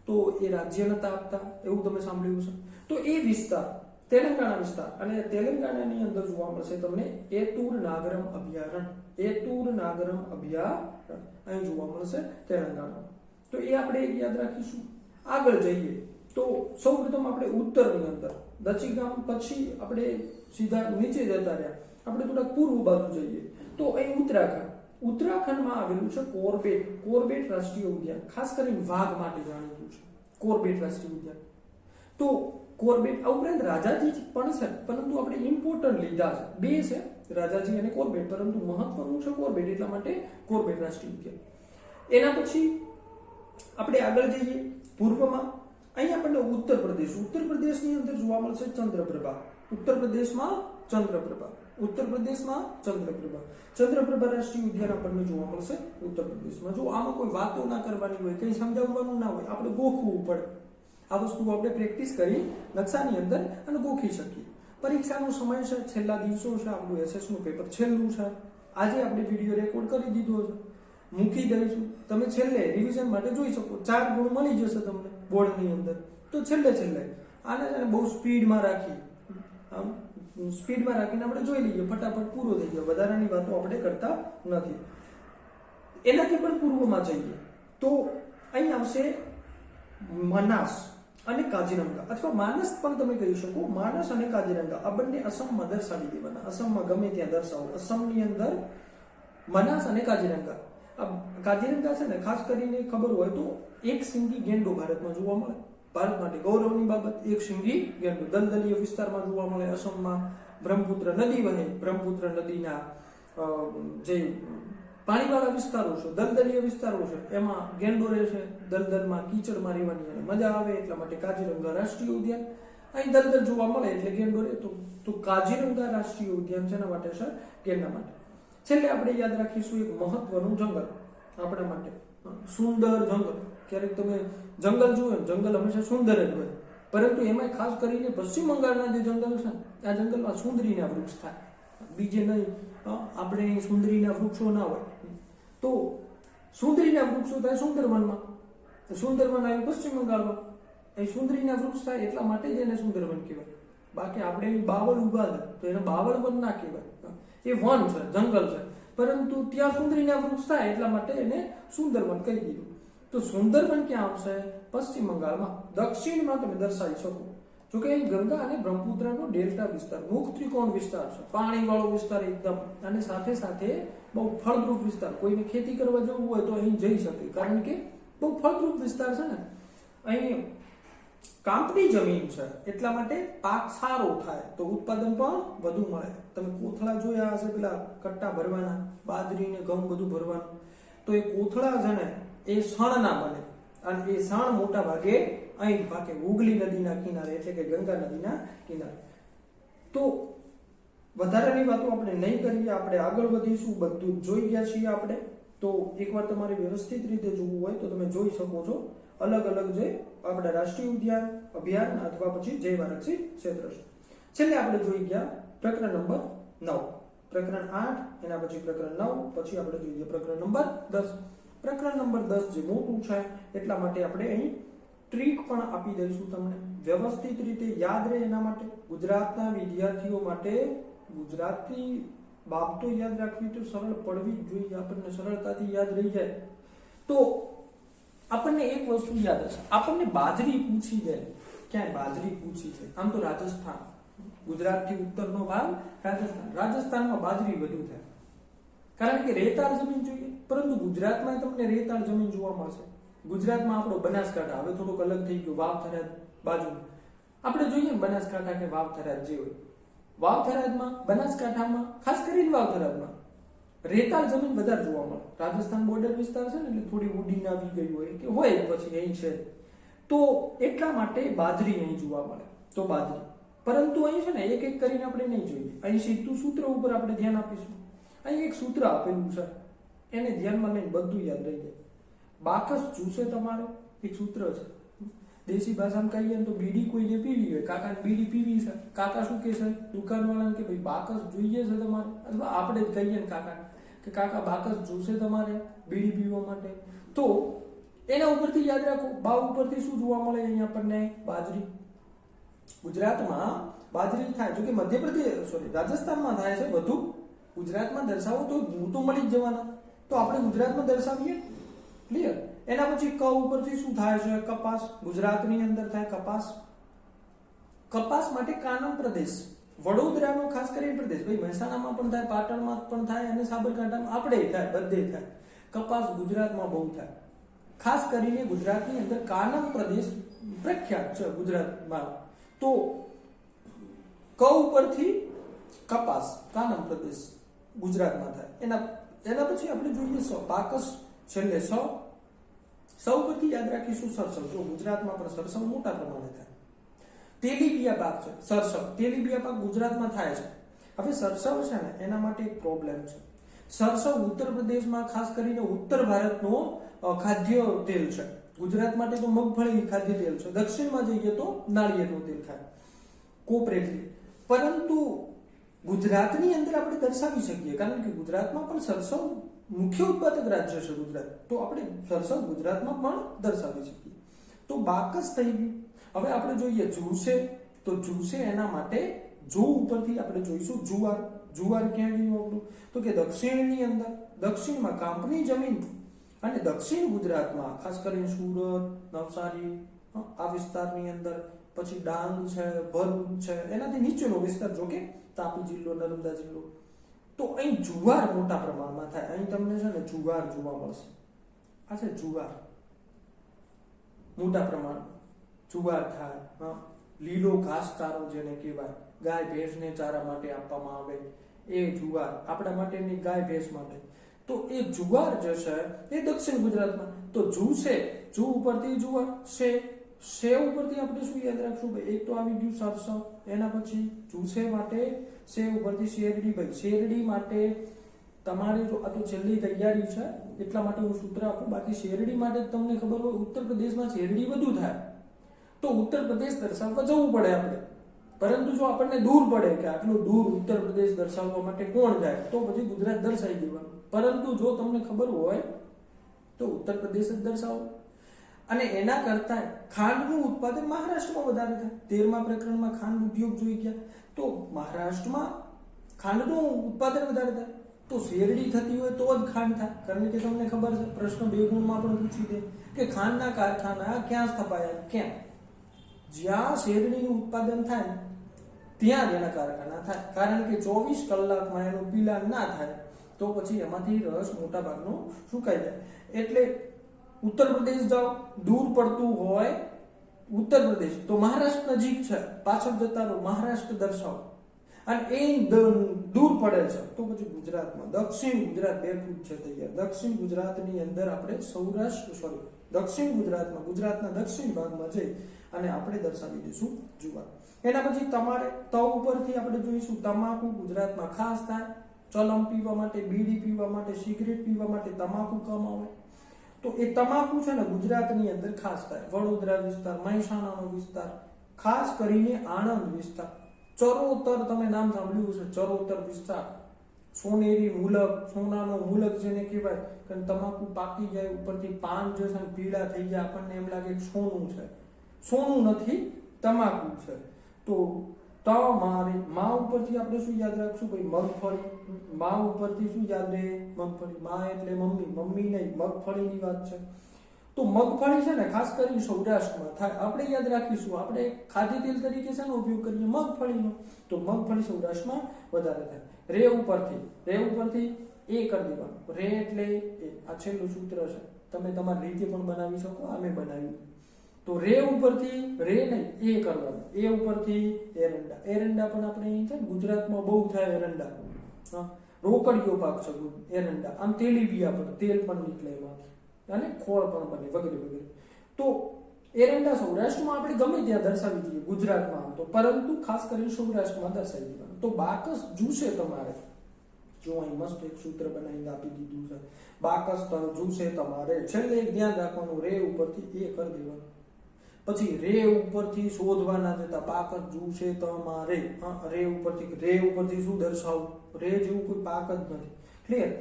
S1: તો એ રાજ્ય નતા આપતા, એવું તમે સાંભળ્યું છે. તો એ વિસ્તાર તેલંગાણા વિસ્તાર, અને તેલંગાણાની અંદર જોવા મળશે તમને એતુર નાગરમ અભયારણ્ય. એતુર નાગરમ અભયારણ્ય અહીં જોવા મળશે તેલંગાણા. તો એ આપણે યાદ રાખીશું. આગળ જઈએ તો સૌપ્રથમ આપણે ઉત્તરની અંદર દચીગામ, પછી આપણે સીધા નીચે જતા રહ્યા, આપણે થોડા પૂર્વ બાજુ જઈએ તો અહીં ઉત્તરાખંડ. ઉત્તરાખંડમાં આવેલું છે કોર્બેટ. કોર્બેટ રાષ્ટ્રીય ઉદ્યાન, ખાસ કરીને વાઘ માટે જાણીતું છે કોર્બેટ રાષ્ટ્રીય ઉદ્યાન. તો કોર્બેટ આ ઉપરાંત રાજાજી પણ છે, પરંતુ આપણે ઇમ્પોર્ટન્ટ લીધા છે. બે છે, રાજાજી અને કોર્બેટ, પરંતુ મહત્વનું છે કોર્બેટ, એટલા માટે કોર્બેટ રાષ્ટ્રીય ઉદ્યાન. એના પછી આપણે આગળ જઈએ પૂર્વમાં. અહીં આપણને ઉત્તર પ્રદેશની અંદર જોવા મળશે ચંદ્રપ્રભા. ઉત્તર પ્રદેશમાં ચંદ્રપ્રભા રાષ્ટ્રીય ઉદ્યાન આપણને જોવા મળશે ઉત્તર પ્રદેશમાં. જો આમાં કોઈ વાતો ના કરવાની હોય, કંઈ સમજાવવાનું ના હોય, આપણે ગોખવું પડે. આ વસ્તુ આપણે પ્રેક્ટિસ કરી નકશાની અંદર અને ગોખી શકીએ. પરીક્ષાનો સમય છે, છેલ્લા દિવસો છે, આપણું એસએસનું પેપર છેલ્લું છે. આજે આપણે વિડીયો રેકોર્ડ કરી દીધો છે, મૂકી દઈશું. તમે છેલ્લે રિવિઝન માટે જોઈ શકો. 4 ગુણ મળી જશે તમને બોર્ડની અંદર. તો છેલ્લે આને છે ને બહુ સ્પીડમાં રાખીને આપણે જોઈ લઈએ, ફટાફટ પૂરો થઈ જાય. વધારાની વાતો આપણે કરતા નથી. એનાથી પણ પૂર્વમાં જઈએ તો અહીં આવશે મનાસ અને કાજીરંગા, અથવા માનસ પણ તમે કહી શકો. માનસ અને કાજીરંગા આ બંને અસમમાં દર્શાવી દેવાના. અસમમાં ગમે ત્યાં દર્શાવો. અસમની અંદર મનાસ અને કાજીરંગા. આ કાજીરંગા છે ને, ખાસ કરીને ખબર હોય તો એક સિંગી ગેંડો ભારતમાં જોવા મળે. ભારત માટે ગૌરવની બાબત, એક સિંગી ગેંડો દલદલીય વિસ્તારમાં જોવા મળે. અસમમાં બ્રહ્મપુત્ર નદી વહે, બ્રહ્મપુત્ર નદીના જે પાણીવાળા વિસ્તારો છે, દલદલીય વિસ્તારો છે, એમાં ગેંડો રહે છે. દલદલમાં કીચડમાં રહેવાની અને મજા આવે, એટલા માટે કાજીરંગા રાષ્ટ્રીય ઉદ્યાન. અહીં દલદલ જોવા મળે એટલે ગેંડો રહે. તો કાજીરંગા રાષ્ટ્રીય ઉદ્યાન શેના માટે છે? ગેંડા માટે. છેલ્લે આપણે યાદ રાખીશું એક મહત્વનું જંગલ આપણા માટે, સુંદર જંગલ. ક્યારેક તમે જંગલ જુઓ, જંગલ હંમેશા સુંદર જ હોય, પરંતુ એમાં ખાસ કરીને પશ્ચિમ બંગાળના જે જંગલ છે, આ જંગલમાં સુંદરીના વૃક્ષ થાય. બીજે નહીં, આપણે સુંદરીના વૃક્ષો ના હોય. તો સુંદરીના વૃક્ષો થાય સુંદરવનમાં. સુંદરવન આવ્યું પશ્ચિમ બંગાળમાં. અહીં સુંદરીના વૃક્ષ થાય એટલા માટે જ એને સુંદરવન કહેવાય. બાકી આપણે બાવળ ઉભા છે તો એને બાવળ વન ના કહેવાય. એ વન છે, જંગલ છે, પરંતુ ત્યાં સુંદરીના વૃક્ષ થાય એટલા માટે એને સુંદરવન કહી દીધું. તો સુંદરવન ક્યાં આવશે? પશ્ચિમ બંગાળમાં. દક્ષિણમાં તમે દર્શાવી શકો. જોકે અહીં ગંગા અને બ્રહ્મપુત્રનો ડેલ્ટા વિસ્તાર, મુખ ત્રિકોણ વિસ્તાર છે, પાણીવાળો વિસ્તાર એકદમ, અને સાથે સાથે બહુ ફળદ્રુપ વિસ્તાર. કોઈને ખેતી કરવા જવું હોય તો અહીં જઈ શકે, કારણ કે બહુ ફળદ્રુપ વિસ્તાર છે ને. અહીં કાંપની જમીન છે, એટલા માટે પાક સારો થાય, તો ઉત્પાદન પણ વધુ મળે. તમે કોથળા જોયા હશે, પેલા કટ્ટા ભરવાના, બાજરી ને ઘઉં બધું ભરવાનું. તો એ કોથળા છે ને એ શણના બને, અને એ શણ મોટા ભાગે અહીં પાકે, હુગલી નદીના કિનારે, એટલે કે ગંગા નદીના કિનારે. તો વધારાની વાતો આપણે નહીં કરીએ, આપણે આગળ વધીશું. બધું જોઈ ગયા છીએ આપણે. તો એકવાર તમારે વ્યવસ્થિત રીતે જોવું હોય તો તમે જોઈ શકો છો. અલગ અલગ જે આપણા રાષ્ટ્રીય ઉદ્યાન, અભયારણ્ય અથવા પછી જૈવ આરક્ષિત ક્ષેત્ર છે. છેલ્લે આપણે જોઈ ગયા પ્રકરણ નંબર 9, પ્રકરણ 8, એના પછી પ્રકરણ 9, પછી આપણે જોઈએ પ્રકરણ નંબર 10. પ્રકરણ નંબર 10 જે મોટું છે એટલા માટે આપણે અહીં ટ્રીક પણ આપી દઈશું તમને, વ્યવસ્થિત રીતે યાદ રહે એના માટે. ગુજરાતના વિદ્યાર્થીઓ માટે ગુજરાતી બાબતો યાદ રાખવી તો સરળ પડવી જ જોઈએ, આપણને સરળતાથી યાદ રહી જાય. તો આપણને એક વસ્તુ યાદ હશે, આપણને બાજરી પૂછી દે, ક્યાંય બાજરી પૂછી છે, આમ તો રાજસ્થાન, ગુજરાતથી ઉત્તરનો ભાગ રાજસ્થાન, રાજસ્થાનમાં બાજરી વધુ થાય કારણ કે રેતાળ જમીન જોઈએ, પરંતુ ગુજરાતમાં તમને રેતાળ જમીન જોવા મળશે. ગુજરાતમાં આપણો બનાસકાંઠા, હવે થોડુંક અલગ થઈ ગયું, વાવ થરાદ બાજુ આપણે જોઈએ ને બનાસકાંઠા કે વાવ થરાદ જે હોય, વાવ થરાદમાં, બનાસકાંઠામાં, ખાસ કરીને વાવ થરાદમાં રેતાળ જમીન વધારે જોવા મળે. રાજસ્થાન બોર્ડર વિસ્તાર છે ને, એટલે થોડી ઉડીને આવી ગઈ હોય કે હોય પછી અહીં છે, તો એટલા માટે બાજરી અહીં જોવા મળે. તો બાજરી, પરંતુ અહીં છે ને એક એક કરીને આપણે નહીં જોઈએ, અહીં સીધું સૂત્ર ઉપર આપણે ધ્યાન આપીશું. અહીં એક સૂત્ર આપેલું છે, એને ધ્યાનમાં લઈને બધું યાદ રહી જાય. બાકસ જુસે તમારે એક સૂત્ર છે, દેશી ભાષામાં કહીએ તો બીડી કોઈને પીવી હોય, કાકાને બીડી પીવી છે, કાકા શું કહે છે દુકાનવાળાને કે ભાઈ બાકસ જોઈએ છે તમારે, અથવા આપણે જ કહીએ ને કાકા કે કાકા બાકસ જોશે તમારે બીડી પીવા માટે, તો એના ઉપરથી યાદ રાખો. બા ઉપરથી શું જોવા મળે અહીંયા આપણને? બાજરી. ગુજરાતમાં બાજરી થાય, જો કે મધ્યપ્રદેશ રાજસ્થાનમાં થાય છે વધુ, ગુજરાતમાં દર્શાવો તો હું તો મળી જ જવાના, તો આપણે ગુજરાતમાં દર્શાવીએ. ક્લિયર? એના પછી ક ઉપરથી શું થાય છે? કપાસ. ગુજરાતની અંદર થાય કપાસ. કપાસ માટે કાનમ પ્રદેશ, વડોદરાનો ખાસ કરીને પ્રદેશ, ભાઈ મહેસાણામાં પણ થાય, પાટણમાં પણ થાય અને સાબરકાંઠામાં આપણે થાય, બધે થાય. કપાસ ગુજરાતમાં બહુ થાય, ખાસ કરીને ગુજરાતની અંદર કાનમ પ્રદેશ પ્રખ્યાત છે ગુજરાતમાં. તો ક ઉપરથી કપાસ, કાનમ પ્રદેશ ગુજરાતમાં થાય. એના પછી આપણે જોઈએ સ, બાકસ છેલ્લે સ. સૌ પરથી યાદ રાખીશું સરસવ. જો ગુજરાતમાં પણ સરસવ મોટા પ્રમાણે થાય. તેલીબિયા પાક છે, સરસવ, તેલીબિયા પાક ગુજરાતમાં થાય છે. હવે સરસવ છે ને, એના માટે એક પ્રોબ્લેમ છે. સરસવ ઉત્તર પ્રદેશમાં, ખાસ કરીને ઉત્તર ભારતનો ખાદ્ય તેલ છે. ગુજરાત માટે તો મગફળી ખાદ્ય તેલ છે, દક્ષિણમાં જઈએ તો નાળિયેરનું તેલ ખાય, કોપરેટલી. પરંતુ ગુજરાતની અંદર આપણે દર્શાવી શકીએ, કારણ કે ગુજરાતમાં પણ સરસવ મુખ્ય ઉત્પાદક રાજ્ય છે ગુજરાત, તો આપણે સરસવ ગુજરાતમાં પણ દર્શાવી શકીએ. તો બાકસ થઈ ગયું. હવે આપણે જોઈએ જુસે, તો જુસે એના માટે જુ ઉપરથી આપણે જોઈશું જુવાર. જુવાર ક્યાં ગયું આપણું? તો કે દક્ષિણની અંદર, દક્ષિણમાં કાંપની જમીન અને દક્ષિણ ગુજરાતમાં ખાસ કરીને સુરત, નવસારી આ વિસ્તારની અંદર, પછી ડાંગ છે, ભરૂચ છે, એનાથી નીચેનો વિસ્તાર, જો કે તાપી જિલ્લો, નર્મદા જિલ્લો, તો અહીં જુવાર મોટા પ્રમાણમાં થાય. અહીં તમને છે ને જુવાર જોવા મળશે. આ છે જુવાર, મોટા પ્રમાણમાં જુવાર થાય. લીલો ઘાસચારો જેને કહેવાય, ગાય ભેંસને ચારા માટે આપવામાં આવે, એ જુવાર આપણા માટેની, ગાય ભેંસ માટે. તો એ જુવાર જે છે એ દક્ષિણ ગુજરાતમાં. તો જુ છે, જુ ઉપરથી જુવાર, શે ઉપરથી આપણે શું યાદ રાખશું ભાઈ? એક તો આવી ગયું સરસવ, એના પછી જુસે માટે શે ઉપરથી શેરડી. ભાઈ શેરડી માટે તમારે જો આ તો છેલ્લી તૈયારી છે એટલા માટે હું સૂત્ર આપું, બાકી શેરડી માટે તમને ખબર હોય ઉત્તર પ્રદેશમાં શેરડી વધુ થાય, તો ઉત્તર પ્રદેશ દર્શાવવા જવું પડે આપણે. પરંતુ જો આપણને દૂર પડે કે આટલું દૂર ઉત્તર પ્રદેશ દર્શાવવા માટે કોણ જાય, તો પછી ગુજરાત દર્શાવી દેવાનું. પરંતુ જો તમને ખબર હોય તો ઉત્તર પ્રદેશ જ દર્શાવો. અને એના કરતા ખાંડનું ઉત્પાદન મહારાષ્ટ્રમાં વધારે થાય. 13મા પ્રકરણમાં ખાંડ ઉદ્યોગ જોઈ ગયા, તો મહારાષ્ટ્રમાં ખાંડનું ઉત્પાદન વધારે થાય. તો શેરડી થતી હોય તો જ ખાંડ થાય, કારણ કે તમને ખબર છે પ્રશ્ન 2 ગુણમાં પણ પૂછી દે કે ખાંડના કારખાના ક્યાં સ્થપાયા? ક્યાં? જ્યાં શેરડીનું ઉત્પાદન થાય ત્યાં જ એના કારખાના થાય, કારણ કે 24 કલાકમાં એનું પીલાણ ના થાય તો પછી એમાંથી રસ મોટા ભાગનો સુકાઈ જાય. એટલે ઉત્તર પ્રદેશ જાઓ, દૂર પડતું હોય ઉત્તર પ્રદેશ, તો મહારાષ્ટ્ર નજીક છે, પાછળ જતા રહો, મહારાષ્ટ્ર દર્શાવો. અને એ દૂર પડે છે તો પછી ગુજરાતમાં દક્ષિણ ગુજરાત બેઠું છે તૈયાર. દક્ષિણ ગુજરાતની અંદર આપણે દક્ષિણ ગુજરાતમાં, ગુજરાતના દક્ષિણ ભાગમાં જઈ અને આપણે દર્શાવી દઈશું જુવાર. એના પછી તમારે ત ઉપરથી આપણે જોઈશું તમાકુ. ગુજરાતમાં ખાસ થાય, ચલમ પીવા માટે, બીડી પીવા માટે, સિગરેટ પીવા માટે તમાકુ કામ આવે. તો એ તમાકુ છે ને ગુજરાતની અંદર ખાસ થાય. વડોદરા વિસ્તાર, મહેસાણાનો વિસ્તાર, ખાસ કરીને આણંદ વિસ્તાર, ચરોતર તમે નામ સાંભળ્યું છે, ચરોતર વિસ્તાર, સોનેરી મુલક, સોનાનો મુલક જેને કહેવાય, કારણ તમાકુ પાકી જાય ઉપરથી પાન જે છે પીળા થઈ જાય, આપણને એમ લાગે કે સોનું છે, સોનું નથી તમાકુ છે. તો તમારે માં ઉપરથી આપણે શું યાદ રાખશું ભાઈ મગફળી, માં ઉપરથી શું યાદ રહે મગફળી, માં એટલે મમ્મી, મમ્મી નહીં મગફળીની વાત છે. તો મગફળી છે ને ખાસ કરીને સૌરાષ્ટ્રમાં થાય, આપણે યાદ રાખીશું. આપણે ખાદ્ય તેલ તરીકે શેનો ઉપયોગ કરીએ મગફળીનો, તો મગફળી સૌરાષ્ટ્રમાં વધારે થાય. રે ઉપરથી એ કરી દેવાનું, રે એટલે એ, આ છેલ્લું સૂત્ર છે, તમે તમારી રીતે પણ બનાવી શકો, અમે બનાવ્યું. તો રે ઉપરથી રે નહીં એ કરવાનું, એ ઉપરથી એરંડા, એરંડા પણ આપણે અહીં છે ગુજરાતમાં બહુ થાય એરંડા, રોકડીયો પાક છે એરંડા, આમ તેલીબિયા પણ તેલ પણ નીકળે એમાંથી અને ખોળ પણ બને વગેરે વગેરે. તો એરંડા સૌરાષ્ટ્રમાં આપણે ગમે ત્યાં દર્શાવી દઈએ ગુજરાતમાં તો, પરંતુ ખાસ કરીને સૌરાષ્ટ્રમાં દર્શાવી દેવાનું. તો બાકસ જુશે તમારે, જો અહીં મસ્ત એક સૂત્ર બનાવીને આપી દીધું છે, બાકસ જુશે તમારે. છેલ્લે એક ધ્યાન રાખવાનું, રે ઉપરથી એ કરી દેવાનું. પછી રે ઉપરથી શોધવાના જતા, બાકસ જુશે તમારે, રે ઉપરથી શું દર્શાવવું, રે જેવું કોઈ પાક જ નથી. ક્લિયર?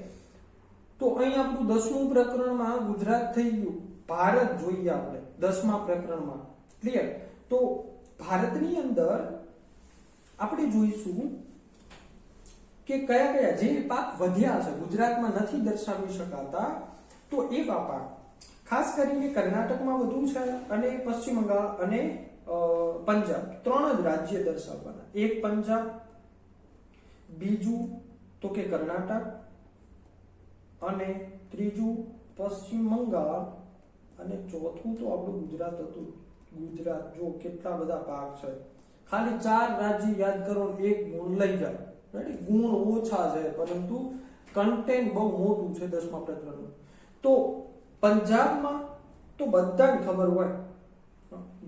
S1: તો અહીં આપણું 10મું પ્રકરણમાં ગુજરાત થઈ ગયું. ભારત જોઈએ આપણે 10મા પ્રકરણમાં. ક્લિયર? તો ભારતની અંદર આપણે જોઈશું કે કયા કયા જે પાક વધ્યા છે ગુજરાતમાં નથી દર્શાવી શકાતા, તો એવા પાક ખાસ કરીને કર્ણાટકમાં વધુ છે અને પશ્ચિમ બંગાળ અને પંજાબ 3 જ રાજ્ય દર્શાવવાના. એક પંજાબ, બીજું તો કે કર્ણાટક અને ત્રીજું પશ્ચિમ બંગાળ અને ચોથું તો આપણું ગુજરાત હતું. ગુજરાત જો કેટલા બધા પાક છે, ખાલી 4 રાજ્ય યાદ કરો, એક ગુણ લઈ જાઓ. ગુણ ઓછા છે પરંતુ કન્ટેન્ટ બહુ મોટું છે 10મા પ્રકરણનું. તો પંજાબમાં તો બધાને ખબર હોય,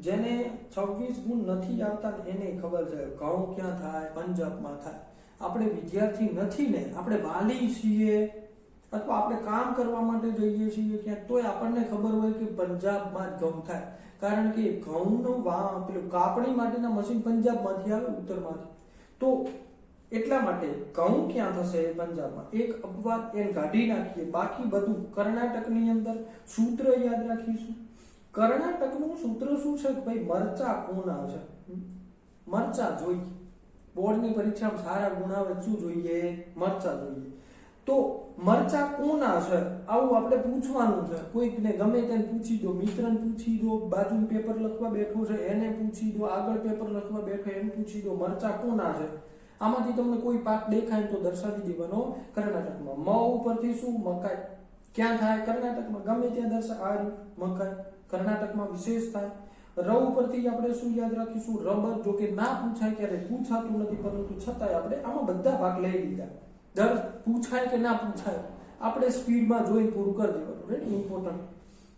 S1: જેને 26 ગુણ નથી આવતા એને ખબર છે ઘઉં ક્યાં થાય, પંજાબમાં થાય. આપણે વિદ્યાર્થી નથી ને, આપણે વાલી છીએ અથવા આપણે કામ કરવા માટે જઈએ છીએ ક્યાંક, તોય આપણને ખબર હોય કે પંજાબમાં જ ઘઉં થાય, કારણ કે ઘઉંનું પેલું કાપણી માટેના મશીન પંજાબમાંથી આવે, ઉત્તરમાંથી. તો એટલા માટે ઘઉં ક્યાં થશે પંજાબમાં, એક અપવાદ એને કાઢી નાખીએ, બાકી બધું કર્ણાટકની અંદર સૂત્ર યાદ રાખીશું. કર્ણાટકનું સૂત્ર શું છે ભાઈ, મરચા કોણ આવશે, મરચા જોઈએ. બોર્ડની પરીક્ષામાં સારા ગુણ આવે શું જોઈએ, મરચા જોઈએ. તો મરચા કોના છે આવું આપણે પૂછવાનું છે. કોઈકને ગમે તેને પૂછી દો, મિત્રને પૂછી દો, બાજુનું પેપર લખવા બેઠો છે એને પૂછી દો, આગળ પેપર લખવા બેઠો એને પૂછી દો, મરચા કોના છે. આમાંથી તમને કોઈ પાક દેખાય તો દર્શાવી દેવાનો કર્ણાટકમાં. મ ઉપરથી શું, મકાઈ ક્યાં થાય, કર્ણાટકમાં ગમે ત્યાં દર્શાવ, મકાઈ કર્ણાટકમાં વિશેષ થાય. ર ઉપરથી આપણે શું યાદ રાખીશું, રબર. જો કે ના પૂછાય, ક્યારે પૂછાતું નથી, પરંતુ છતાંય આપણે આમાં બધા ભાગ લઈ લીધા. દર પૂછાય કે ના પૂછાય આપણે સ્પીડમાં જોઈને પૂરું કરી દેવાનું, રાઈટ, ઇમ્પોર્ટન્ટ.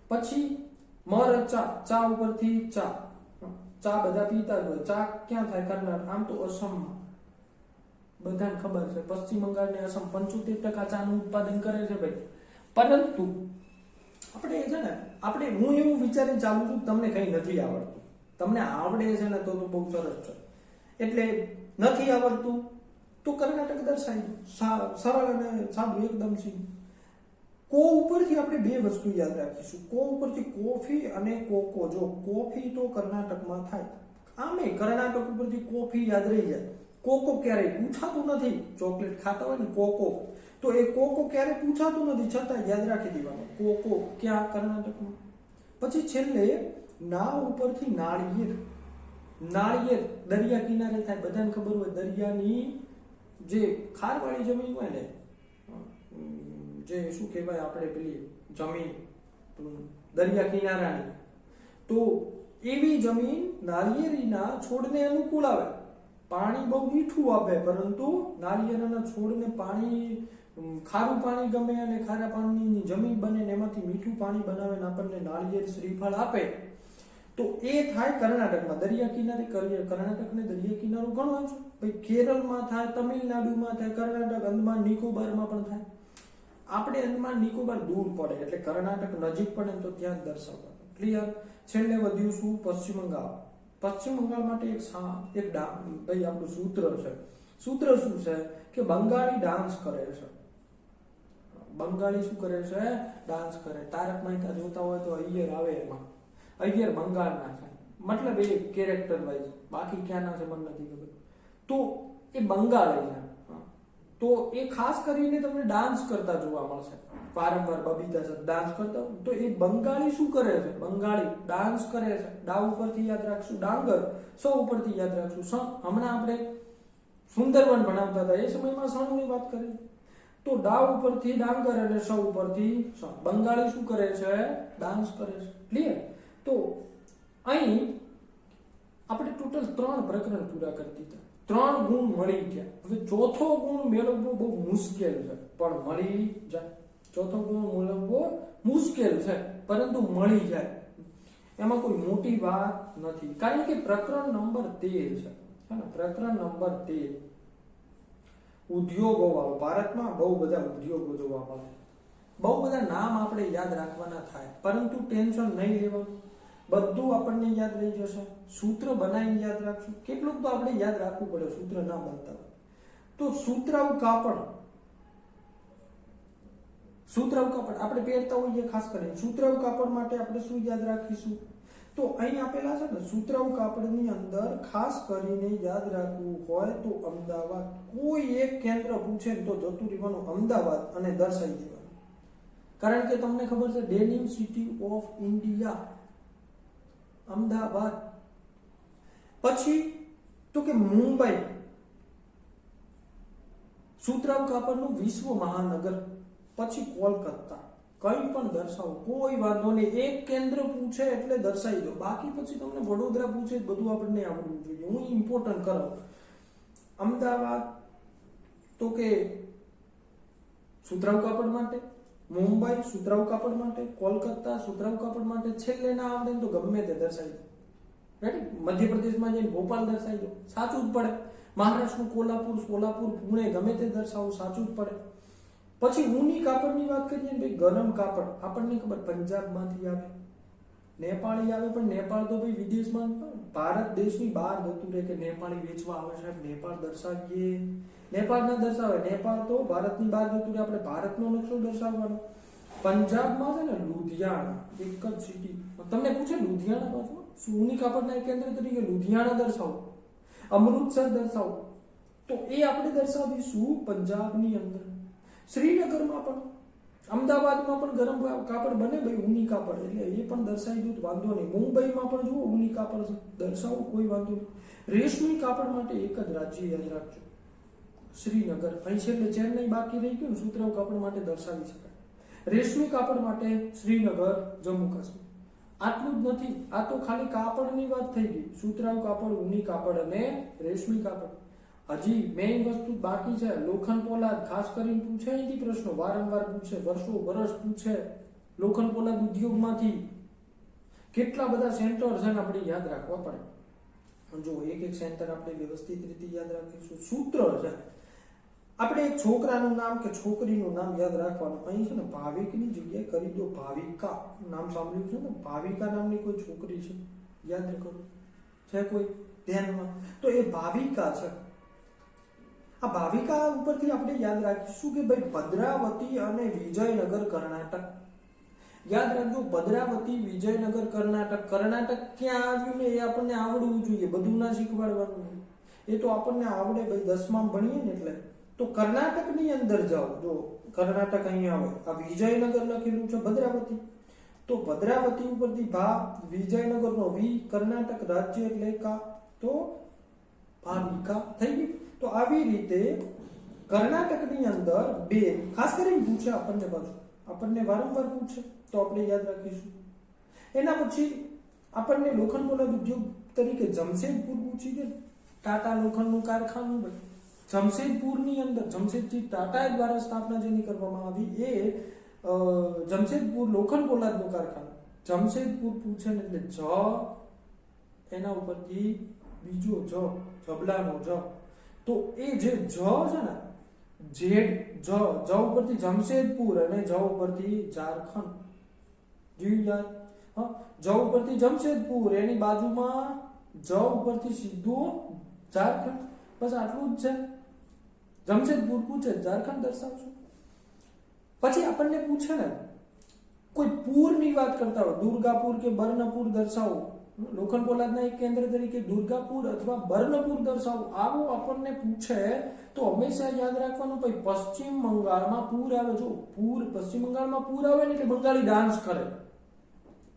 S1: પછી મરચા, ચા ઉપરથી ચા, ચા બધા પીતા જ હોય. ચા ક્યાં થાય, કર્ણાટક. આમ તો અસમમાં બધાને ખબર છે, પશ્ચિમ બંગાળ ને અસમ 75% ચાનું ઉત્પાદન કરે છે ભાઈ. પરંતુ આપણે છે ને, હું એવું વિચારીને ચાલુ છું તમને કઈ નથી આવડતું, તમને આવડે છે ને તો બહુ સરસ છે. એટલે નથી આવડતું તો કર્ણાટક દર્શાવી, સરળ અને સાદું એકદમ સીધું. કો ઉપરથી આપણે 2 વસ્તુ યાદ રાખીશું. કો ઉપરથી કોફી અને કોકો. જો કોફી તો કર્ણાટકમાં થાય, આમે કર્ણાટક ઉપરથી કોફી યાદ રહી જાય. કોકો ક્યારેય પૂછાતું નથી, ચોકલેટ ખાતા હોય ને કોકો, તો એ કોકો ક્યારેય પૂછાતું નથી, છતાં યાદ રાખી દેવાનું કોકો ક્યાં, કર્ણાટકમાં. પછી છેલ્લે ના ઉપરથી નાળિયેર. નાળિયેર દરિયા કિનારે થાય, બધાને ખબર હોય દરિયાની જે ખારવાળી જમીન હોય ને, જે શું કહેવાય આપણે પેલી જમીન દરિયા કિનારાની, તો એવી જમીન નાળિયેરીના છોડને અનુકૂળ આવે. પાણી બહુ મીઠું આપે, પરંતુ નાળિયેરના છોડને પાણી, ખારું પાણી ગમે અને ખારા પાણીની જમીન બને ને એમાંથી મીઠું પાણી બનાવે ને આપણને નાળિયેર શ્રીફળ આપે. તો એ થાય કર્ણાટકમાં, દરિયા કિનારે. કર્ણાટકને દરિયા કિનારો ઘણો છે ભાઈ. કેરળમાં થાય, તમિલનાડુમાં થાય, કર્ણાટક અંદમાન નિકોબારમાં પણ થાય. આપણે અંદમાન નિકોબાર દૂર પડે એટલે કર્ણાટક નજીક પડે તો ત્યાં દર્શાવવાનું. ક્લિયર? છેલ્લે વધ્યું શું, પશ્ચિમ બંગાળ. પશ્ચિમ બંગાળ માટે એક ભાઈ આપણું સૂત્ર છે. સૂત્ર શું છે કે બંગાળી ડાન્સ કરે છે. બંગાળી શું કરે છે, ડાન્સ કરે. તારક મહેતા જોતા હોય તો અય્યર આવે એમાં, અય્યર બંગાળના છે, મતલબ એ કેરેક્ટર વાઇઝ. બાકી ક્યાંના છે મને નથી ખબર. તો એ બંગાળી છે. તો એ ખાસ કરીને તમને ડાન્સ કરતા જોવા મળશે વારંવાર. બબીતા સર ડાન્સ કરતા, તો એ બંગાળી શું કરે છે? બંગાળી ડાન્સ કરે છે. ડા ઉપરથી યાદ રાખશું ડાંગર, સ ઉપરથી યાદ રાખશું સ. હમણાં આપણે સુંદરવન ભણાવતા હતા એ સમયમાં સણની વાત કરી. તો ડા ઉપરથી ડાંગર અને સ ઉપરથી સ. બંગાળી શું કરે છે? ડાન્સ કરે છે. ક્લિયર? તો અહીં આપણે ટોટલ 3 પ્રકરણ પૂરા કરી દીધા. 3 ગુણ મળી ગયા. હવે ચોથો ગુણ મેળવવો બહુ મુશ્કેલ છે, પણ મળી જાય. ચોથો ગુણ મેળવવો મુશ્કેલ છે, પરંતુ મળી જાય. એમાં કોઈ મોટી વાત નથી, કારણ કે પ્રકરણ નંબર 13 છે. પ્રકરણ નંબર 13 ઉદ્યોગો વાળો. ભારતમાં બહુ બધા ઉદ્યોગો જોવા મળે. બહુ બધા નામ આપણે યાદ રાખવાના થાય, પરંતુ ટેન્શન નહીં લેવાનું. બધું આપણને યાદ રહી જશે. સૂત્ર બનાવીને યાદ રાખશું. કેટલુંક તો આપણે યાદ રાખવું પડે, સૂત્ર ના બનતા હોય તો. સુતરાઉ કાપડ, સુતરાઉ કાપડ આપણે પહેરતા હોઈએ ખાસ કરીને. સુતરાઉ કાપડ માટે આપણે શું યાદ રાખીશું? તો અહીં આપેલા છે ને, સુતરાઉ કાપડની અંદર ખાસ કરીને યાદ રાખવું હોય તો અમદાવાદ. કોઈ એક કેન્દ્ર પૂછે તો જતું રહેવાનું અમદાવાદ અને દર્શાવી દેવાનું. કારણ કે તમને ખબર છે denim city of India Ahmedabad. પછી તો કે મુંબઈ સુતરાઉ કાપડનું વિશ્વ મહાનગર. પછી કોલકાતા. કંઈ પણ દર્શાવો, કોઈ વાંધો નહીં. એક કેન્દ્ર પૂછે એટલે દર્શાવી દો. બાકી પછી તમને વડોદરા પૂછે બધું આપણને આવડવું જોઈએ. હું ઇમ્પોર્ટન્ટ કરો. અમદાવાદ તો કે સુતરાઉ કાપડ માટે, મુંબઈ સુતરાઉ કાપડ માટે, કોલકાતા સુતરાઉ કાપડ માટે. છેલ્લે ના આવડે તો ગમે તે દર્શાવી દો. રાઈટ? મધ્યપ્રદેશમાં જઈને ભોપાલ દર્શાવી દો, સાચું જ પડે. મહારાષ્ટ્રનું કોલ્હાપુર, સોલાપુર, પુણે ગમે તે દર્શાવો, સાચું જ પડે. પછી ઊની કાપડની વાત કરીએ ને ભાઈ, ગરમ કાપડ આપણને ખબર પંજાબમાંથી આવે, નેપાળી આવે. પણ નેપાળ તો ભાઈ વિદેશમાં, ભારત દેશની બહાર જતું રહે કે નેપાળી વેચવા આવે છે, નેપાળ દર્શાવીએ. નેપાળ ના દર્શાવે, નેપાળ તો ભારતની બહાર જતું રહે. આપણે ભારતનો નકશો દર્શાવવાનો. પંજાબમાં છે ને લુધિયાણા, એક જ સિટી. તમને પૂછે લુધિયાણા પાછું શું? ઊની કાપડના કેન્દ્ર તરીકે લુધિયાણા દર્શાવો, અમૃતસર દર્શાવો. તો એ આપણે દર્શાવીશું પંજાબની અંદર. શ્રીનગરમાં પણ, અમદાવાદમાં પણ ગરમ કાપડ બને ભાઈ, ઊની કાપડ, એટલે એ પણ દર્શાવી દઉં વાંધો નહીં. મુંબઈમાં પણ જુઓ ઊની કાપડ દર્શાવો, કોઈ વાંધો નહીં. રેશમી કાપડ માટે એક જ રાજ્ય યાદ રાખજો, શ્રીનગર. અહીં છે એટલે ચેન્નઈ બાકી રહી ગયું. સુતરાઉ કાપડ માટે દર્શાવી શકાય. રેશમી કાપડ માટે શ્રીનગર, જમ્મુ કાશ્મીર. આટલું જ નથી, આ તો ખાલી કાપડની વાત થઈ ગઈ. સુતરાઉ કાપડ, ઊની કાપડ અને રેશમી કાપડ. હજી મેઇન વસ્તુ બાકી છે, લોખંડ પોલાદ. ખાસ કરીને પૂછે અહીંથી પ્રશ્નો, વારંવાર પૂછે, વર્ષો વર્ષ પૂછે. લોખંડ પોલાદ ઉદ્યોગમાંથી કેટલા બધા સેન્ટર છે ને આપણે યાદ રાખવા પડે. જો એક એક સેન્ટર આપણે વ્યવસ્થિત રીતે યાદ રાખીશું. સૂત્ર છે, આપણે એક છોકરાનું નામ કે છોકરીનું નામ યાદ રાખવાનું. અહીં છે ને ભાવિકની જગ્યાએ કરી દો ભાવિકા. નામ સાંભળ્યું છે ને? ભાવિકા નામની કોઈ છોકરી છે, યાદ રાખો. છે કોઈ ધ્યાનમાં? તો એ ભાવિકા છે. આ ભાવિકા ઉપરથી આપણે યાદ રાખીશું કે ભાઈ ભદ્રાવતી અને વિજયનગર કર્ણાટક. યાદ રાખજો, ભદ્રાવતી વિજયનગર કર્ણાટક. કર્ણાટક ક્યાં આવ્યું ને એ આપણને આવડવું જોઈએ, બધું ના શીખવાડવાનું. એ તો આપણને આવડે ભાઈ, 10માં ભણીએ ને એટલે. તો કર્ણાટકની અંદર જાઓ, જો કર્ણાટક અહીંયા આવે, આ વિજયનગર લખેલું છે, ભદ્રાવતી. તો ભદ્રાવતી ઉપરથી ભા, વિજયનગરનો વી, કર્ણાટક રાજ્ય એટલે કા, તો ભાવિકા થઈ ગઈ. તો આવી રીતે કર્ણાટકની અંદર બે ખાસ કરીને પૂછે આપણને, પાછું આપણને વારંવાર પૂછે તો આપણે યાદ રાખીશું. એના પછી આપણને લોખંડ પોલાદ ઉદ્યોગ તરીકે જમશેદપુર પૂછી દે. ટાટા લોખંડનું કારખાનું ભાઈ જમશેદપુરની અંદર, જમશેદજી ટાટા દ્વારા સ્થાપના જેની કરવામાં આવી એ જમશેદપુર લોખંડ પોલાદનું કારખાનું. જમશેદપુર પૂછે ને એટલે જ, એના ઉપરથી બીજો જ, જબલાનો જ. તો એ જે જ છે ને, ઝેડ જ ઉપરથી જમશેદપુર અને જ ઉપરથી ઝારખંડ. જોયું યાદ? હા, જ ઉપરથી જમશેદપુર, એની બાજુમાં જ ઉપરથી સીધું ઝારખંડ. બસ આટલું જ છે. જમશેદપુર પૂછે, ઝારખંડ દર્શાવશું. પછી આપણને પૂછે ને કોઈ પૂરની વાત કરતા હોય, દુર્ગાપુર કે બર્નપુર દર્શાવો. લોખંડ પોલાદના એક કેન્દ્ર તરીકે દુર્ગાપુર અથવા બર્નપુર દર્શાવો. આવું આપણને પૂછે તો હંમેશા યાદ રાખવાનું ભાઈ પશ્ચિમ બંગાળમાં પૂર આવે. જો પૂર પશ્ચિમ બંગાળમાં પૂર આવે ને એટલે બંગાળી ડાન્સ કરે.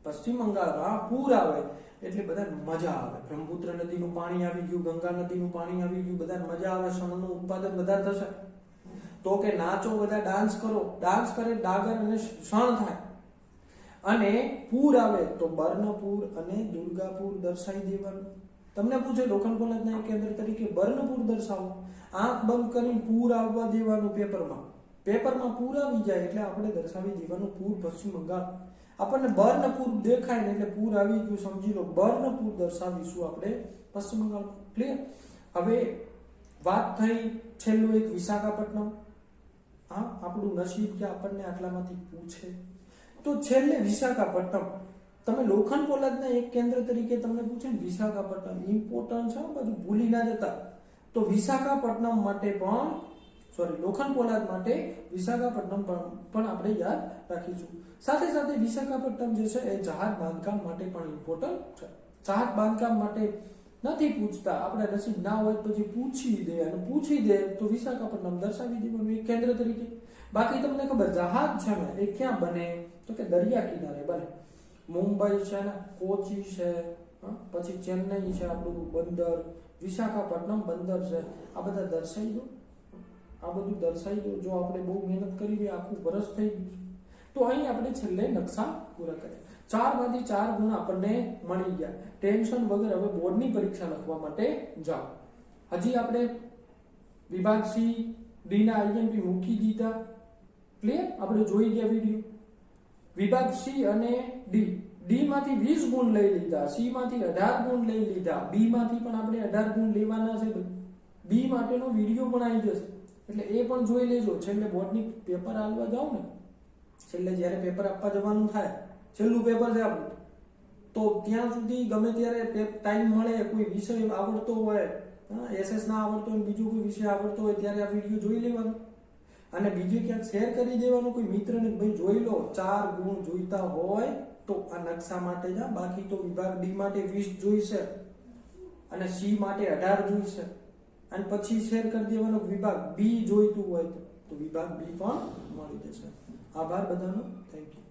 S1: પશ્ચિમ બંગાળમાં પૂર આવે એટલે બધાને મજા આવે. બ્રહ્મપુત્ર નદીનું પાણી આવી ગયું, ગંગા નદીનું પાણી આવી ગયું, બધાને મજા આવે, શણનું ઉત્પાદન વધારે થશે. તો કે નાચો, બધા ડાન્સ કરો. ડાન્સ કરે ડાગર અને શણ થાય. અને પૂર આવે તો બર્નપુર અને દુર્ગાપુર દર્શાવી દેવાનું. તમને પૂછે લોખંડ પોલાદના એક કેન્દ્ર તરીકે બર્નપુર દર્શાવો. આંખ બંધ કરીને પૂર આવવા દેવાનું પેપરમાં પૂર આવી જાય એટલે આપણે દર્શાવી દેવાનું પૂર પશ્ચિમ બંગાળ. આપણને બર્નપુર દેખાય ને એટલે પૂર આવી ગયું સમજી લો. બર્નપુર દર્શાવીશું આપણે પશ્ચિમ બંગાળ. ક્લિયર? હવે વાત થઈ છેલ્લું એક વિશાખાપટ્ટનમ. હા, આપણું નસીબ કે આપણને આટલામાંથી પૂછે તો છેલ્લે વિશાખાપટ્ટનમ. તમે લોખંડ પોલાદના એક કેન્દ્ર તરીકે તમને પૂછે ને વિશાખાપટ્ટનમ ઇમ્પોર્ટન્ટ છે, બધું ભૂલી ના જતા. તો વિશાખાપટ્ટનમ માટે પણ લોખંડ પોલાદ માટે વિશાખાપટ્ટનમ પણ આપણે યાદ રાખીશું. સાથે સાથે વિશાખાપટ્ટનમ જે છે એ જહાજ બાંધકામ માટે પણ ઇમ્પોર્ટન્ટ છે. જહાજ બાંધકામ માટે નથી પૂછતા, આપણે નસીબ ના હોય પછી પૂછી દે તો વિશાખાપટ્ટનમ દર્શાવી દેવાનું એક કેન્દ્ર તરીકે. બાકી તમને ખબર જહાજ છે ને એ ક્યાં બને તો કે દરિયા કિનારે બને. મુંબઈ છે ને, કોચી છે, પછી ચેન્નઈ છે આપણું બંદર, વિશાખાપટ્ટનમ બંદર છે. આ બધા દર્શાવી દો. જો આપણે બહુ મહેનત કરી આખું વર્ષ થઈ ગયું તો અહીં આપણે છેલ્લે નકશા પૂરા કર્યા. 4 માંથી 4 ગુણ આપણને મળી ગયા. ટેન્શન વગર હવે બોર્ડની પરીક્ષા લખવા માટે જાઓ. હજી આપણે વિભાગ સી ડી ના આઈએમપી મૂકી દીધા. ક્લિયર? આપણે જોઈ ગયા વિડીયો. વિભાગ સી અને ડી માંથી 20 ગુણ લઈ લીધા, સી માંથી 18 ગુણ લઈ લીધા, બી માંથી પણ આપણે 18 ગુણ લેવાના છે. બી માટેનો વિડીયો પણ આવી જશે એટલે એ પણ જોઈ લેજો. છેલ્લે બોર્ડની પેપર આપવા જાવ ને, છેલ્લે જ્યારે પેપર આપવા જવાનું થાય, છેલ્લું પેપર છે આપણું, તો ત્યાં સુધી ગમે ત્યારે ટાઈમ મળે, કોઈ વિષય આવડતો હોય, એસએસ ના આવડતો હોય, બીજો કોઈ વિષય આવડતો હોય ત્યારે આ વિડીયો જોઈ લેવાનો અને બીજે ક્યાંક શેર કરી દેવાનું કોઈ મિત્રને, ભાઈ જોઈ લો. 4 ગુણ જોઈતા હોય તો આ નકશા માટે જા. બાકી તો વિભાગ ડી માટે 20 જોઈશે અને સી માટે 18 જોઈશે અને પછી શેર કરી દેવાનો વિભાગ બી જોઈતું હોય તો વિભાગ બી પણ મળી જશે. આભાર બધાનો. Thank you.